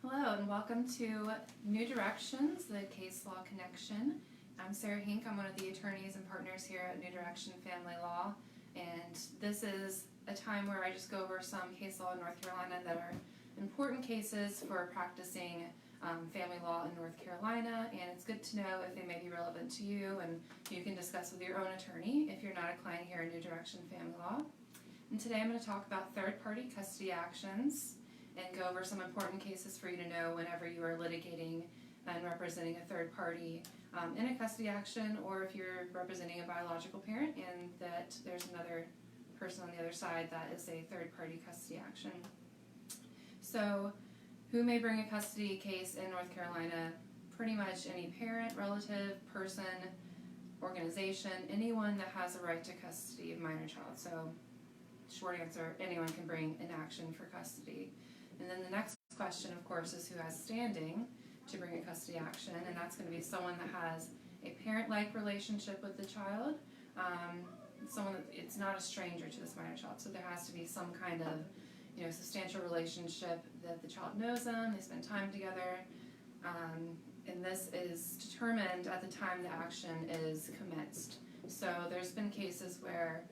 Hello and welcome to New Directions, the Case Law Connection. I'm Sarah Hink. I'm one of the attorneys and partners here at New Direction Family Law, and this is a time where I just go over some case law in North Carolina that are important cases for practicing family law in North Carolina, and it's good to know if they may be relevant to you, and you can discuss with your own attorney if you're not a client here at New Direction Family Law. And today I'm going to talk about third-party custody actions and go over some important cases for you to know whenever you are litigating and representing a third party in a custody action, or if you're representing a biological parent and that there's another person on the other side that is a third party custody action. So, who may bring a custody case in North Carolina? Pretty much any parent, relative, person, organization, anyone that has a right to custody of minor child. So, short answer, anyone can bring an action for custody. And then the next question, of course, is who has standing to bring a custody action, and that's going to be someone that has a parent-like relationship with the child, someone that it's not a stranger to this minor child, so there has to be some kind of substantial relationship that the child knows them, they spend time together, and this is determined at the time the action is commenced. So there's been cases where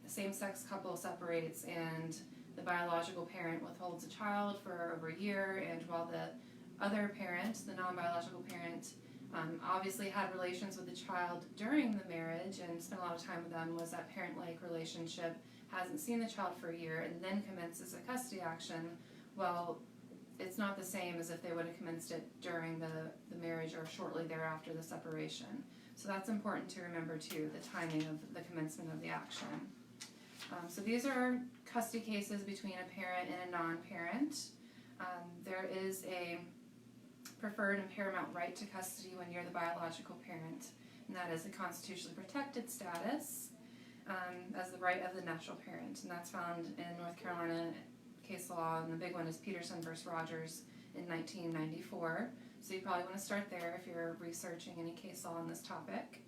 a same-sex couple separates and the biological parent withholds a child for over a year, and while the other parent, the non-biological parent, obviously had relations with the child during the marriage and spent a lot of time with them, was that parent-like relationship, hasn't seen the child for a year, and then commences a custody action. Well, it's not the same as if they would have commenced it during the marriage or shortly thereafter the separation. So that's important to remember too, the timing of the commencement of the action. So these are custody cases between a parent and a non-parent. There is a preferred and paramount right to custody when you're the biological parent, and that is a constitutionally protected status as the right of the natural parent, and that's found in North Carolina case law, and the big one is Peterson v. Rogers in 1994. So you probably want to start there if you're researching any case law on this topic.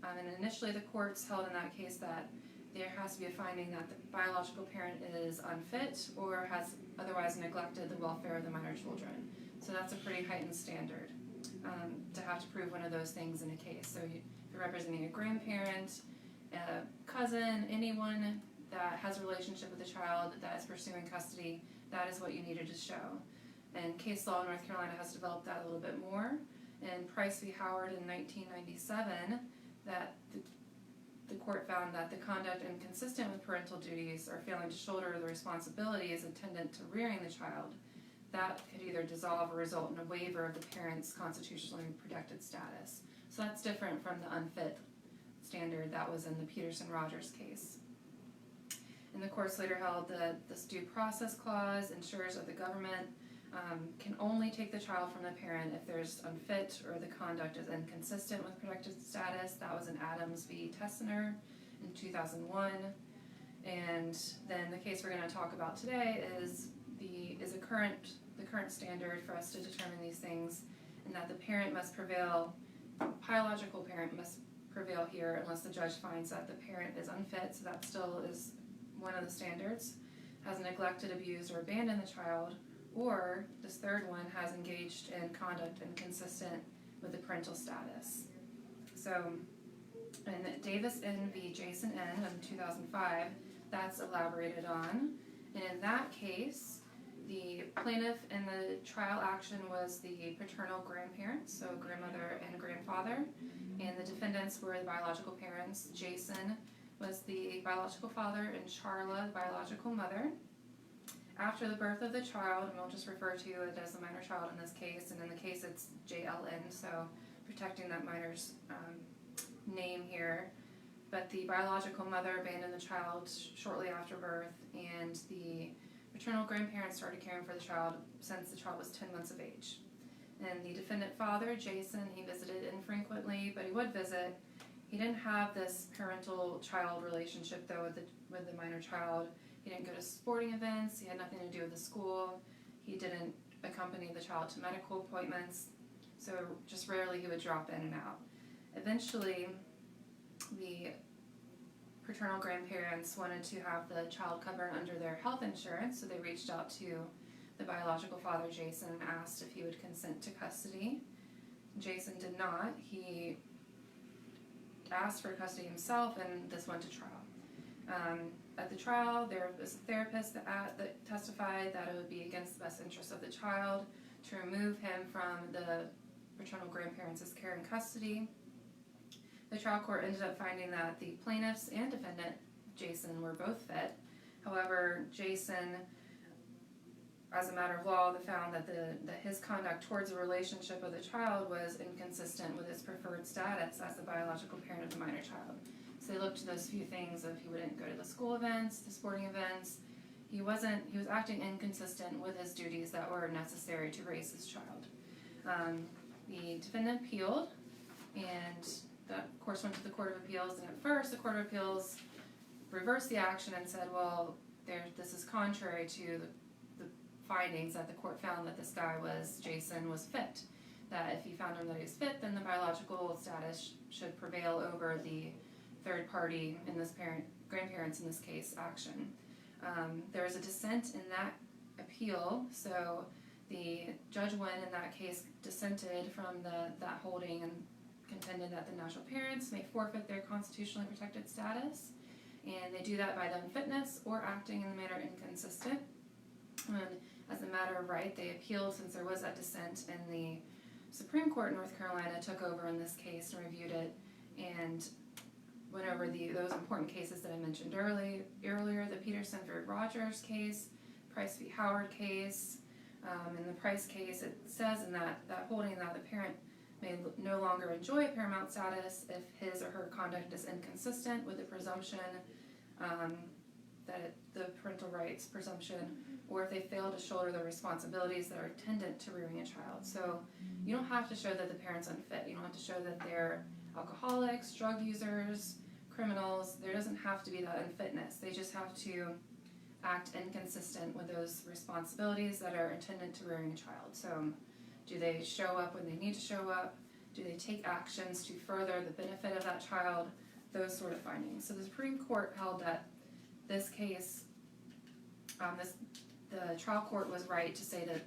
And initially the courts held in that case that there has to be a finding that the biological parent is unfit or has otherwise neglected the welfare of the minor children. So that's a pretty heightened standard to have to prove one of those things in a case. So if you're representing a grandparent, a cousin, anyone that has a relationship with the child that is pursuing custody, that is what you needed to show. And case law in North Carolina has developed that a little bit more. In Price v. Howard in 1997, that the court found that the conduct inconsistent with parental duties or failing to shoulder the responsibilities attendant to rearing the child, that could either dissolve or result in a waiver of the parent's constitutionally protected status. So that's different from the unfit standard that was in the Peterson-Rogers case. And the courts later held that this due process clause ensures that the government can only take the child from the parent if there's unfit or the conduct is inconsistent with protected status. That was in Adams v. Tessiner in 2001. And then the case we're going to talk about today is the current standard for us to determine these things, and that the parent must prevail, biological parent must prevail here unless the judge finds that the parent is unfit, so that still is one of the standards, has neglected, abused, or abandoned the child, or this third one has engaged in conduct inconsistent with the parental status. So in Davis N v. Jason N in 2005, that's elaborated on, and in that case, the plaintiff in the trial action was the paternal grandparents, so grandmother and grandfather, and the defendants were the biological parents. Jason was the biological father and Charla, the biological mother. After the birth of the child, and we'll just refer to it as the minor child in this case, and in the case it's JLN, so protecting that minor's name here. But the biological mother abandoned the child shortly after birth, and the paternal grandparents started caring for the child since the child was 10 months of age. And the defendant father, Jason, he visited infrequently, but he would visit. He didn't have this parental-child relationship, though, with the minor child. He didn't go to sporting events. He had nothing to do with the school. He didn't accompany the child to medical appointments. So just rarely he would drop in and out. Eventually, the paternal grandparents wanted to have the child covered under their health insurance, so they reached out to the biological father, Jason, asked if he would consent to custody. Jason did not. He asked for custody himself, and this went to trial. At the trial, there was a therapist that testified that it would be against the best interest of the child to remove him from the paternal grandparents' care and custody. The trial court ended up finding that the plaintiffs and defendant, Jason, were both fit. However, Jason, as a matter of law, found that his conduct towards the relationship of the child was inconsistent with his preferred status as the biological parent of the minor child. So they looked to those few things of he wouldn't go to the school events, the sporting events. He was acting inconsistent with his duties that were necessary to raise his child. The defendant appealed, and that, of course, went to the Court of Appeals. And at first, the Court of Appeals reversed the action and said, well, this is contrary to the findings that the court found that this guy Jason was fit. That if he found him that he was fit, then the biological status should prevail over the third party, in this grandparents in this case, action. There was a dissent in that appeal, so the judge went in that case dissented from that holding and contended that the natural parents may forfeit their constitutionally protected status, and they do that by the unfitness or acting in the manner inconsistent. And as a matter of right, they appealed since there was that dissent, and the Supreme Court in North Carolina took over in this case and reviewed it and went over those important cases that I mentioned earlier, the Peterson v. Rogers case, Price v. Howard case. In the Price case, it says in that holding that the parent may no longer enjoy paramount status if his or her conduct is inconsistent with the presumption that the parental rights presumption, or if they fail to shoulder the responsibilities that are attendant to rearing a child. So you don't have to show that the parent's unfit. You don't have to show that they're alcoholics, drug users, criminals. There doesn't have to be that unfitness. They just have to act inconsistent with those responsibilities that are attendant to rearing a child. So do they show up when they need to show up? Do they take actions to further the benefit of that child? Those sort of findings. So the Supreme Court held that this case, the trial court was right to say that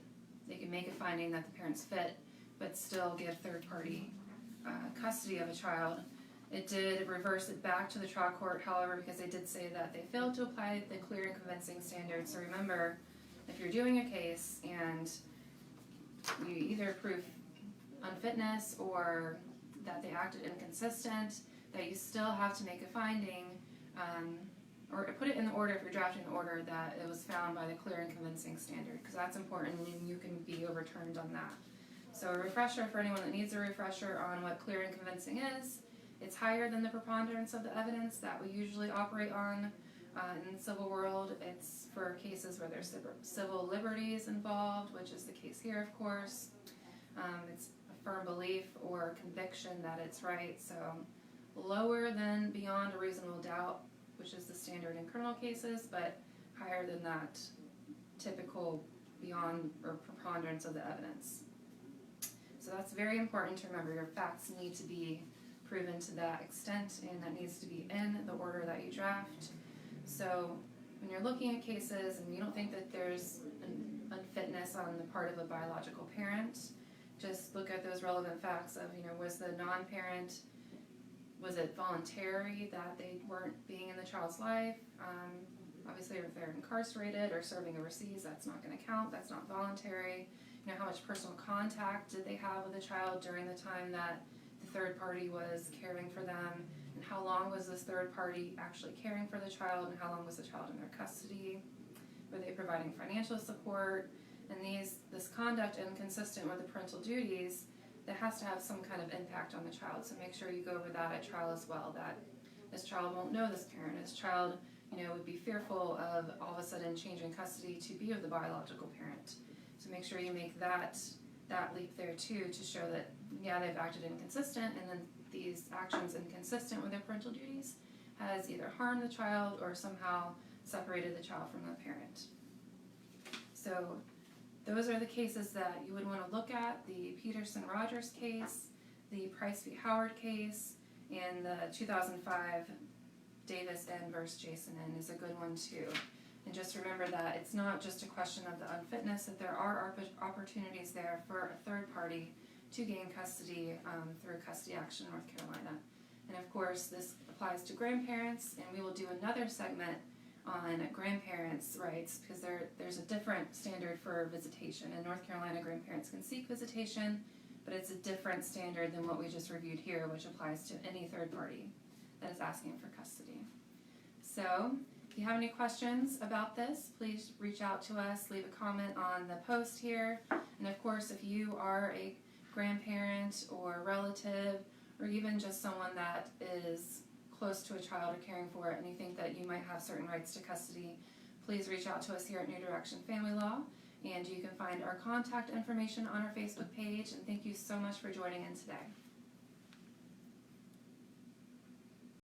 they can make a finding that the parent's fit, but still give third-party custody of a child. It did reverse it back to the trial court, however, because they did say that they failed to apply the clear and convincing standard. So remember, if you're doing a case and you either prove unfitness or that they acted inconsistent, that you still have to make a finding, or put it in the order if you're drafting an order that it was found by the clear and convincing standard, because that's important and you can be overturned on that. So a refresher for anyone that needs a refresher on what clear and convincing is. It's higher than the preponderance of the evidence that we usually operate on in the civil world. It's for cases where there's civil liberties involved, which is the case here, of course. It's a firm belief or conviction that it's right. So lower than beyond a reasonable doubt, which is the standard in criminal cases, but higher than that typical beyond or preponderance of the evidence. So that's very important to remember. Your facts need to be proven to that extent, and that needs to be in the order that you draft. So when you're looking at cases and you don't think that there's an unfitness on the part of a biological parent, just look at those relevant facts of, was the non-parent, was it voluntary that they weren't being in the child's life? Obviously, if they're incarcerated or serving overseas, that's not going to count. That's not voluntary. How much personal contact did they have with the child during the time that the third party was caring for them? And how long was this third party actually caring for the child? And how long was the child in their custody? Were they providing financial support? And this conduct inconsistent with the parental duties, that has to have some kind of impact on the child. So make sure you go over that at trial as well, that this child won't know this parent. This child, would be fearful of all of a sudden changing custody to be with the biological parent. So make sure you make that leap there too, to show that, they've acted inconsistent, and then these actions inconsistent with their parental duties has either harmed the child or somehow separated the child from the parent. So those are the cases that you would want to look at: the Peterson-Rogers case, the Price v. Howard case, and the 2005 Davis N. versus Jason N. is a good one too. And just remember that it's not just a question of the unfitness, that there are opportunities there for a third party to gain custody through custody action in North Carolina. And of course, this applies to grandparents, and we will do another segment on grandparents' rights because there's a different standard for visitation. In North Carolina, grandparents can seek visitation, but it's a different standard than what we just reviewed here, which applies to any third party that is asking for custody. So, if you have any questions about this, please reach out to us, leave a comment on the post here, and of course, if you are a grandparent or relative, or even just someone that is close to a child or caring for it, and you think that you might have certain rights to custody, please reach out to us here at New Direction Family Law, and you can find our contact information on our Facebook page, and thank you so much for joining in today.